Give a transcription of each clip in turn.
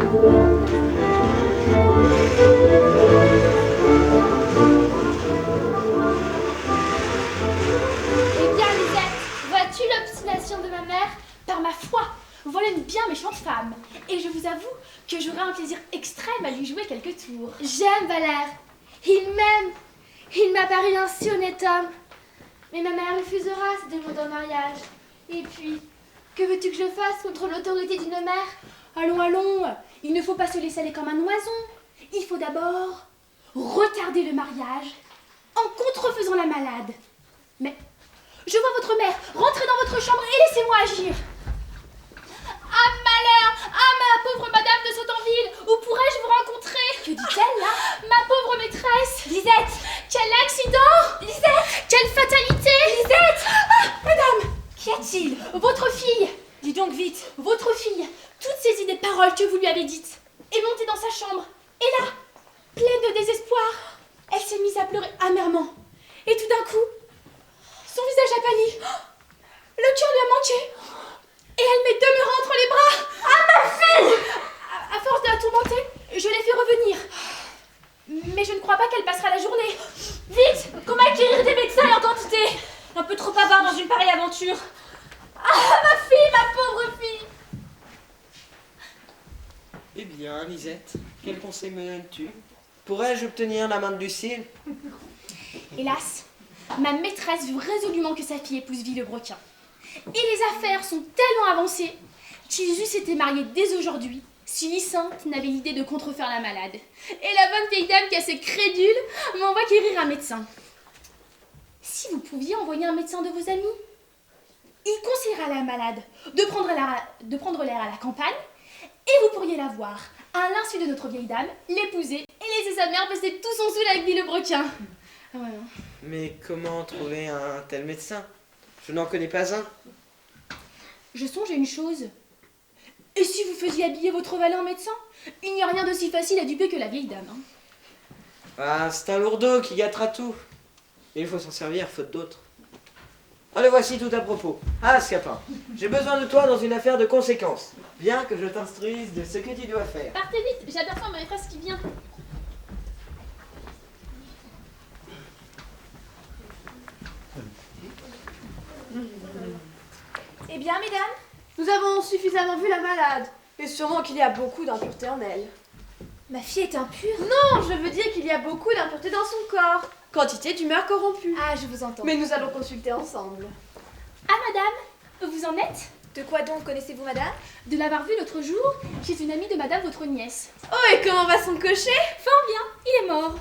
Eh bien, Lisette, vois-tu l'obstination de ma mère? Par ma foi, voilà une bien méchante femme. Et je vous avoue que j'aurai un plaisir extrême à lui jouer quelques tours. J'aime Valère. Il m'aime. Il m'a paru un si honnête homme. Mais ma mère refusera cette demande en mariage. Et puis, que veux-tu que je fasse contre l'autorité d'une mère? Allons, allons, il ne faut pas se laisser aller comme un oison. Il faut d'abord retarder le mariage en contrefaisant la malade. Mais je vois votre mère, rentrez dans votre chambre et laissez-moi agir. Ah malheur, ah ma pauvre madame de Sautanville, où pourrais-je vous rencontrer? Que dit-elle là? Ma pauvre maîtresse. Lisette, Quel accident! Lisette, quelle fatalité! Lisette! Ah, madame! Qu'y a-t-il? Votre fille! Dis donc vite, votre fille, toutes ces idées paroles que vous lui avez dites, est montée dans sa chambre. Et là, pleine de désespoir, elle s'est mise à pleurer amèrement. Et tout d'un coup, son visage a pâli. Le cœur lui a manqué. Et elle m'est demeurée entre les bras. Ah, ma fille! À force de la tourmenter, je l'ai fait revenir. Mais je ne crois pas qu'elle passera la journée. Vite, comment acquérir des médecins en quantité? Un peu trop avare dans une pareille aventure. Ah, ma fille, ma pauvre fille! Eh bien, Lisette, quel conseil me donnes-tu? Pourrais-je obtenir la main de Lucille? Hélas, ma maîtresse veut résolument que sa fille épouse Villebrequin. Et les affaires sont tellement avancées qu'ils eussent été mariés dès aujourd'hui si Lysinthe n'avait l'idée de contrefaire la malade. Et la bonne vieille dame qui est assez crédule m'envoie quérir un médecin. Si vous pouviez envoyer un médecin de vos amis, il conseillera à la malade de prendre l'air à la campagne et vous pourriez la voir, à l'insu de notre vieille dame, l'épouser et laisser sa mère passer tout son saoul avec Villebrequin. Ah ouais, non. Mais comment trouver un tel médecin? Je n'en connais pas un. Je songe à une chose. Et si vous faisiez habiller votre valet en médecin? Il n'y a rien de si facile à duper que la vieille dame. Hein. Ah, c'est un lourdeau qui gâtera tout. Et il faut s'en servir, faute d'autres. Allez, voici tout à propos. Ah, Scapin, j'ai besoin de toi dans une affaire de conséquence. Bien que je t'instruise de ce que tu dois faire. Partez vite, j'aperçois ma maîtresse qui vient. Eh bien, mesdames, nous avons suffisamment vu la malade. Et sûrement qu'il y a beaucoup d'impureté en elle. Ma fille est impure? Non, je veux dire qu'il y a beaucoup d'impureté dans son corps. Quantité d'humeur corrompue. Ah, je vous entends. Mais nous allons consulter ensemble. Ah, madame, vous en êtes? De quoi donc connaissez-vous madame? De l'avoir vue l'autre jour chez une amie de madame, votre nièce. Oh, et comment va son cocher? Fort bien, il est mort.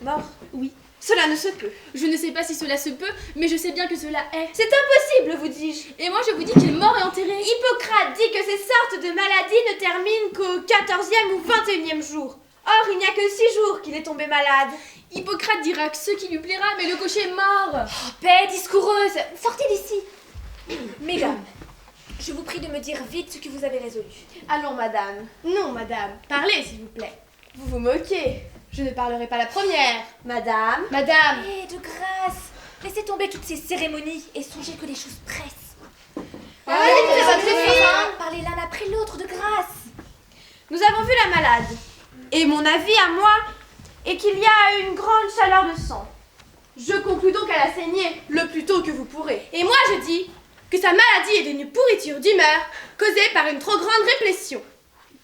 Mort? Oui. Cela ne se peut. Je ne sais pas si cela se peut, mais je sais bien que cela est. C'est impossible, vous dis-je. Et moi, je vous dis qu'il est mort et enterré. Hippocrate dit que ces sortes de maladies ne terminent qu'au 14e ou 21e jour. Or, il n'y a que 6 jours qu'il est tombé malade. Hippocrate dira que ce qui lui plaira, mais le cocher est mort. Oh, paix discoureuse, sortez d'ici. Mesdames, je vous prie de me dire vite ce que vous avez résolu. Allons, madame. Non, madame, parlez, s'il vous plaît. Vous vous moquez. Je ne parlerai pas la première. Madame. Madame. Eh, de grâce, laissez tomber toutes ces cérémonies et songez que les choses pressent. Allez, votre fille. Parlez l'un après l'autre, de grâce. Nous avons vu la malade. Et mon avis à moi est qu'il y a une grande chaleur de sang. Je conclus donc à la saigner le plus tôt que vous pourrez. Et moi, je dis que sa maladie est d'une pourriture d'humeur causée par une trop grande répression.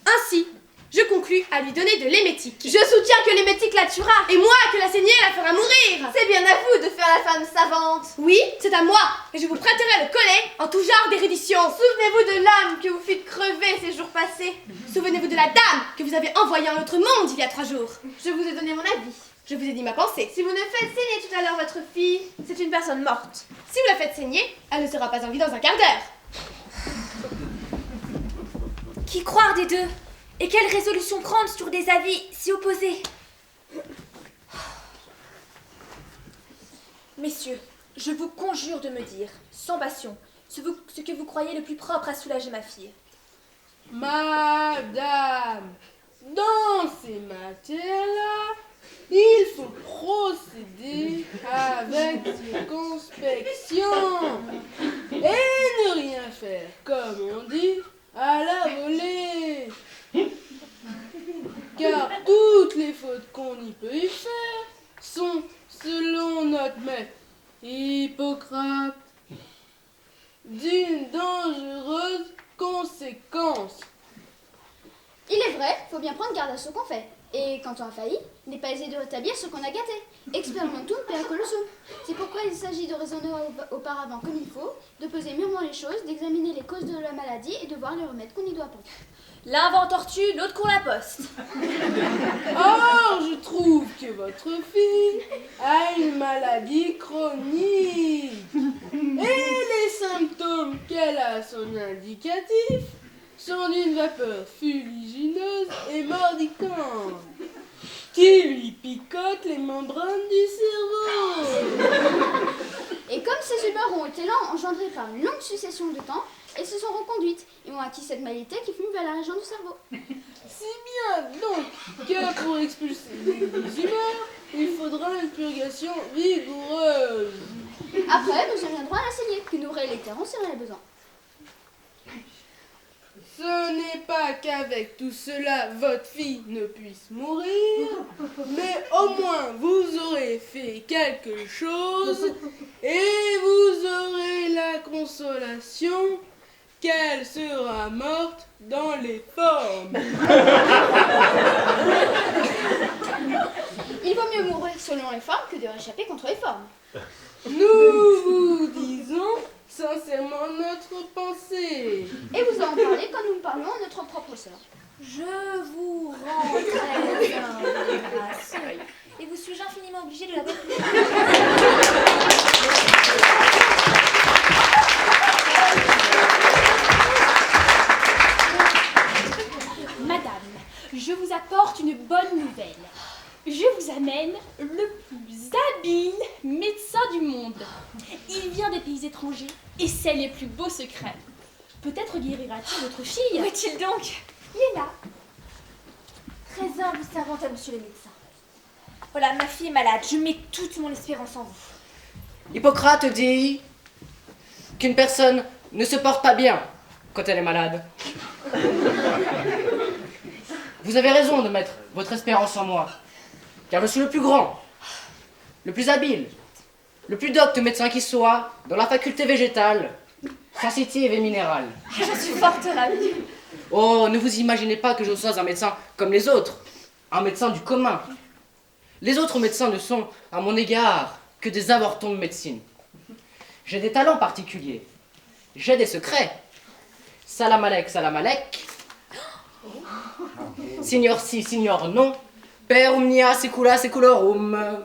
Ainsi, je conclus à lui donner de l'émétique. Je soutiens que l'émétique la tuera. Et moi, que la saignée la fera mourir. C'est bien à vous de faire la femme savante. Oui, c'est à moi. Et je vous prêterai le collet en tout genre d'érudition. Souvenez-vous de l'âme que vous fîtes crever ces jours passés. Souvenez-vous de la dame que vous avez envoyée en l'autre monde il y a 3 jours. Je vous ai donné mon avis. Je vous ai dit ma pensée. Si vous ne faites saigner tout à l'heure votre fille, c'est une personne morte. Si vous la faites saigner, elle ne sera pas en vie dans un quart d'heure. Qui croire des deux? Et quelle résolution prendre sur des avis si opposés? Messieurs, je vous conjure de me dire, sans passion, ce que vous croyez le plus propre à soulager ma fille. Madame, dans ces matières-là, il faut procéder avec circonspection et ne rien faire, comme on dit, à la volée. les fautes qu'on y peut y faire sont, selon notre maître Hippocrate, d'une dangereuse conséquence. Il est vrai, faut bien prendre garde à ce qu'on fait. Et quand on a failli, il n'est pas aisé de rétablir ce qu'on a gâté. Experimentum per colossum. C'est pourquoi il s'agit de raisonner auparavant comme il faut, de peser mûrement les choses, d'examiner les causes de la maladie et de voir les remèdes qu'on y doit apporter. L'un va en tortue, l'autre qu'on la poste. Or, je trouve que votre fille a une maladie chronique. Et les symptômes qu'elle a à son indicatif sont d'une vapeur fuligineuse et mordicante qui lui picote les membranes du cerveau. Et comme ces humeurs ont été engendrées par une longue succession de temps, elles se sont reconduites et ont acquis cette maladie qui fume vers la région du cerveau. Si bien donc que pour expulser les humeurs, il faudra une purgation rigoureuse. Après, nous en viendrons à la saignée, que nous réélecterons si on en a besoin. Ce n'est pas qu'avec tout cela, votre fille ne puisse mourir, mais au moins vous aurez fait quelque chose et vous aurez la consolation qu'elle sera morte dans les formes. Il vaut mieux mourir selon les formes que de réchapper contre les formes. Nous vous disons sincèrement notre pensée. Et vous en parlez quand nous parlons à notre propre sœur. Je vous rends très bien grâce. Et vous suis-je infiniment obligée de la Madame, je vous apporte une bonne nouvelle. Je vous amène le plus habile médecin du monde. Il vient des pays étrangers et sait les plus beaux secrets. Peut-être guérira-t-il votre fille. Où est-il donc? Il est là. Très humble servante à monsieur le médecin. Voilà, ma fille est malade. Je mets toute mon espérance en vous. Hippocrate dit qu'une personne ne se porte pas bien quand elle est malade. Vous avez raison de mettre votre espérance en moi, car je suis le plus grand, le plus habile, le plus docte médecin qui soit dans la faculté végétale, sensitive et minérale. Je suis fort ravie. Oh, ne vous imaginez pas que je sois un médecin comme les autres, un médecin du commun. Les autres médecins ne sont, à mon égard, que des avortons de médecine. J'ai des talents particuliers, j'ai des secrets. Salam alek, signor si, signor non, per omnia secula seculorum.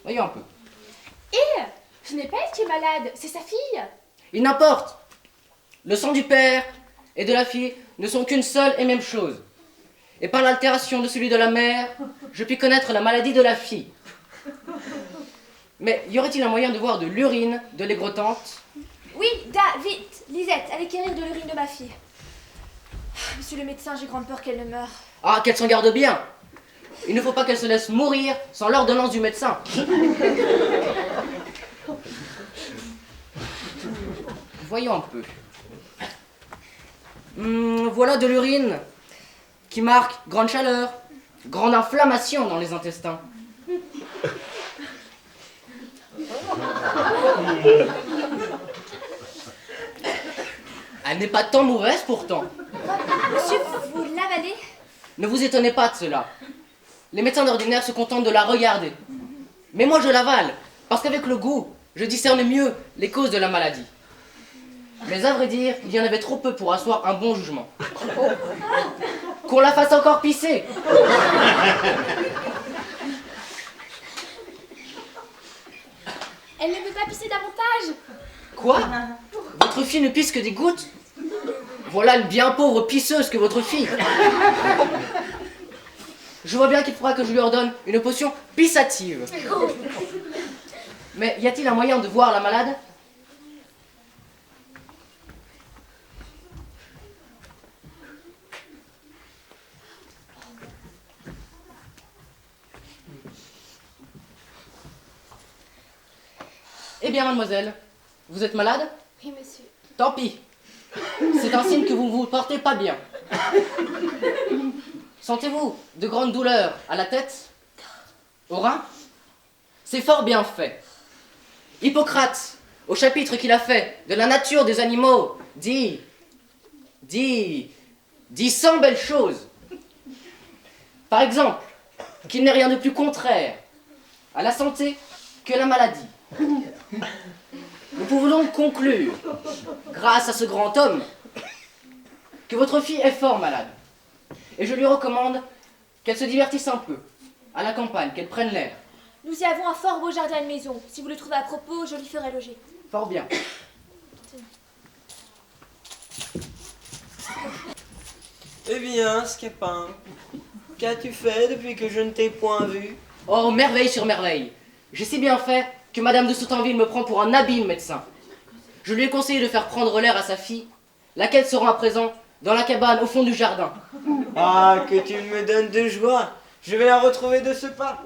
Voyons un peu. Et ce n'est pas elle qui est malade, c'est sa fille. Il n'importe. Le sang du père et de la fille ne sont qu'une seule et même chose. Et par l'altération de celui de la mère, je puis connaître la maladie de la fille. Mais y aurait-il un moyen de voir de l'urine de l'aigretante? Oui, vite, Lisette, allez quérir de l'urine de ma fille. Monsieur le médecin, j'ai grande peur qu'elle ne meure. Ah, qu'elle s'en garde bien. Il ne faut pas qu'elle se laisse mourir sans l'ordonnance du médecin. Voyons un peu. Voilà de l'urine qui marque grande chaleur, grande inflammation dans les intestins. Elle n'est pas tant mauvaise pourtant. Monsieur, vous l'avalez? Ne vous étonnez pas de cela. Les médecins d'ordinaire se contentent de la regarder. Mais moi je l'avale, parce qu'avec le goût, je discerne mieux les causes de la maladie. Mais à vrai dire, il y en avait trop peu pour asseoir un bon jugement. Qu'on la fasse encore pisser. Elle ne veut pas pisser davantage. Quoi? Votre fille ne pisse que des gouttes? Voilà une bien pauvre pisseuse que votre fille. Je vois bien qu'il faudra que je lui ordonne une potion pissative. Mais y a-t-il un moyen de voir la malade? Eh bien, mademoiselle, vous êtes malade? Oui, monsieur. Tant pis. C'est un signe que vous ne vous portez pas bien. Sentez-vous de grandes douleurs à la tête? Au rein? C'est fort bien fait. Hippocrate, au chapitre qu'il a fait de la nature des animaux, dit 100 belles choses. Par exemple, qu'il n'est rien de plus contraire à la santé que la maladie. Nous pouvons donc conclure, grâce à ce grand homme, que votre fille est fort malade. Et je lui recommande qu'elle se divertisse un peu, à la campagne, qu'elle prenne l'air. Nous y avons un fort beau jardin de maison. Si vous le trouvez à propos, je l'y ferai loger. Fort bien. Eh bien, Scapin, qu'as-tu fait depuis que je ne t'ai point vu? Oh, merveille sur merveille. J'ai si bien fait que Madame de Sautanville me prend pour un habile médecin. Je lui ai conseillé de faire prendre l'air à sa fille, laquelle se rend à présent dans la cabane au fond du jardin. Ah, que tu me donnes de joie! Je vais la retrouver de ce pas.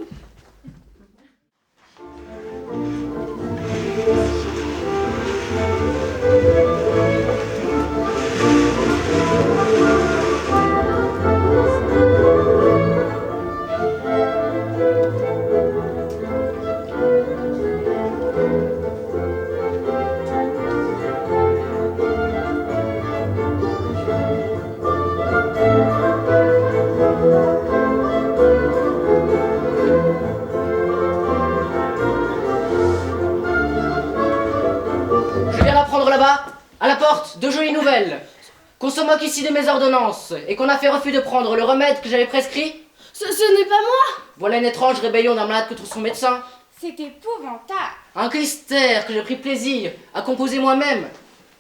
Je viens d'apprendre là-bas, à la porte, de jolies nouvelles. Qu'on se moque ici de mes ordonnances et qu'on a fait refus de prendre le remède que j'avais prescrit. Ce n'est pas moi. Voilà une étrange rébellion d'un malade contre son médecin. C'est épouvantable. Un clistère que j'ai pris plaisir à composer moi-même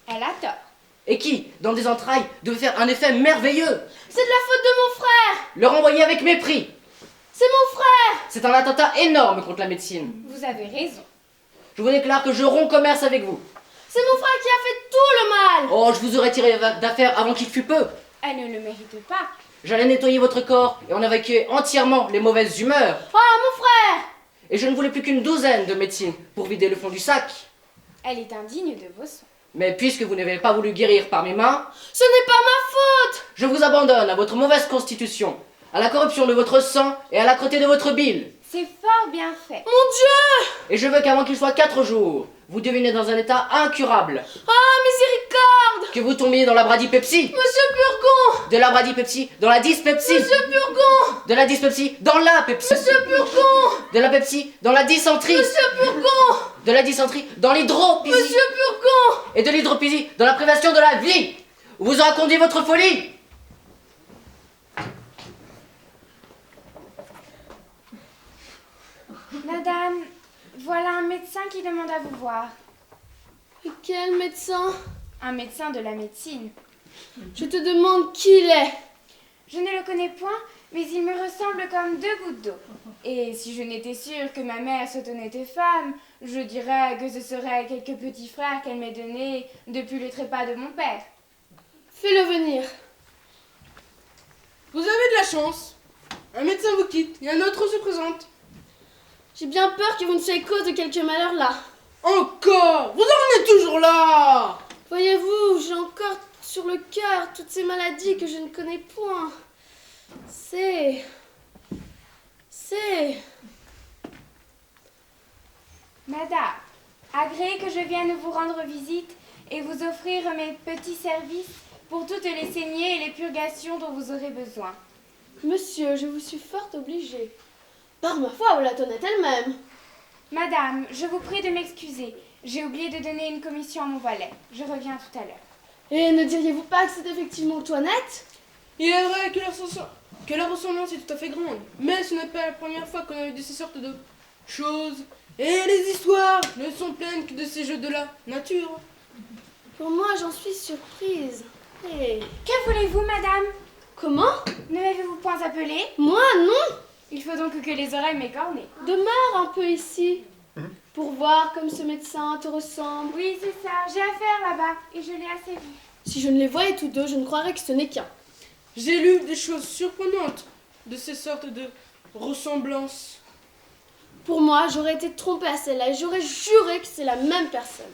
Elle a tort. et qui, dans des entrailles, devait faire un effet merveilleux. C'est de la faute de mon frère. Le renvoyer avec mépris. C'est mon frère. C'est un attentat énorme contre la médecine. Vous avez raison. Je vous déclare que je romps commerce avec vous. C'est mon frère qui a fait tout le mal. Oh, je vous aurais tiré d'affaire avant qu'il fût peu. Elle ne le mérite pas. J'allais nettoyer votre corps et en évacuer entièrement les mauvaises humeurs. Ah, mon frère. Et je ne voulais plus qu'une douzaine de médecines pour vider le fond du sac. Elle est indigne de vos soins. Mais puisque vous n'avez pas voulu guérir par mes mains, Ce n'est pas ma faute. je vous abandonne à votre mauvaise constitution, à la corruption de votre sang et à l'âcreté de votre bile. C'est fort bien fait. Mon Dieu. Et je veux qu'avant qu'il soit 4 jours, vous deveniez dans un état incurable. Ah, miséricorde. Que vous tombiez dans la bradypepsie. Monsieur Purgon. De la bradypepsie dans la dyspepsie. Monsieur Purgon. De la dyspepsie dans la pepsie. Monsieur Purgon. De la pepsie dans la dysenterie. Monsieur Purgon. De la dysenterie dans l'hydropisie. Monsieur Purgon. Et de l'hydropisie dans la privation de la vie. Où vous aura conduit votre folie. Madame, voilà un médecin qui demande à vous voir. Quel médecin? Un médecin de la médecine. Je te demande qui il est. Je ne le connais point, mais il me ressemble comme 2 gouttes d'eau. Et si je n'étais sûre que ma mère se tenait femme, je dirais que ce serait quelques petits frères qu'elle m'ait donnés depuis le trépas de mon père. Fais-le venir. Vous avez de la chance. Un médecin vous quitte et un autre se présente. J'ai bien peur que vous ne soyez cause de quelque malheur là. Encore? Vous en êtes toujours là? Voyez-vous, j'ai encore sur le cœur toutes ces maladies que je ne connais point. C'est... Madame, agréez que je vienne vous rendre visite et vous offrir mes petits services pour toutes les saignées et les purgations dont vous aurez besoin. Monsieur, je vous suis fort obligée. Par ma foi, la tonne est elle-même. Madame, je vous prie de m'excuser. J'ai oublié de donner une commission à mon valet. Je reviens tout à l'heure. Et ne diriez-vous pas que c'est effectivement Toinette? Il est vrai que la ressemblance est tout à fait grande, mais ce n'est pas la première fois qu'on a eu de ces sortes de choses. Et les histoires ne sont pleines que de ces jeux de la nature. Pour moi, j'en suis surprise. Et... Que voulez-vous, madame? Comment? Ne m'avez-vous point appelé? Moi, non. Il faut donc que les oreilles m'écornent. Demeure un peu ici, pour voir comme ce médecin te ressemble. Oui, c'est ça. J'ai affaire là-bas et je l'ai assez vu. Si je ne les voyais tous deux, je ne croirais que ce n'est qu'un. J'ai lu des choses surprenantes de ces sortes de ressemblances. Pour moi, j'aurais été trompée à celle-là et j'aurais juré que c'est la même personne.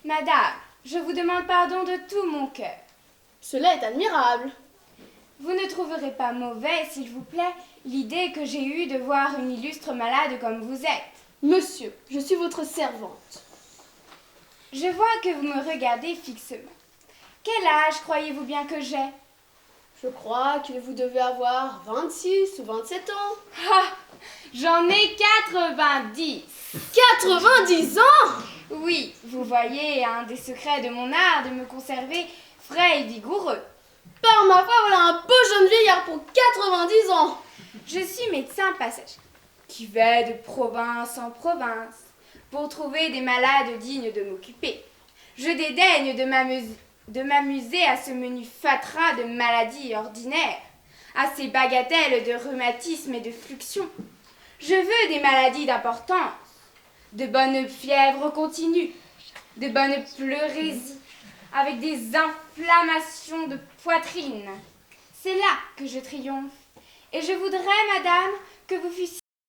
Madame, Je vous demande pardon de tout mon cœur. Cela est admirable. Vous ne trouverez pas mauvais, s'il vous plaît, l'idée que j'ai eue de voir une illustre malade comme vous êtes. Monsieur, je suis votre servante. Je vois que vous me regardez fixement. Quel âge croyez-vous bien que j'ai? Je crois que vous devez avoir 26 ou 27 ans. Ah, j'en ai 90. 90 ans? Oui, vous voyez, un des secrets de mon art de me conserver frais et vigoureux. Par ma foi, voilà un beau jeune vieillard pour 90 ans. Je suis médecin passager, qui vais de province en province pour trouver des malades dignes de m'occuper. Je dédaigne de m'amuser à ce menu fatras de maladies ordinaires, à ces bagatelles de rhumatisme et de fluxion. Je veux des maladies d'importance, de bonnes fièvres continues, de bonnes pleurésies, avec des inflammations de poitrine. C'est là que je triomphe. Et je voudrais, madame, que vous fussiez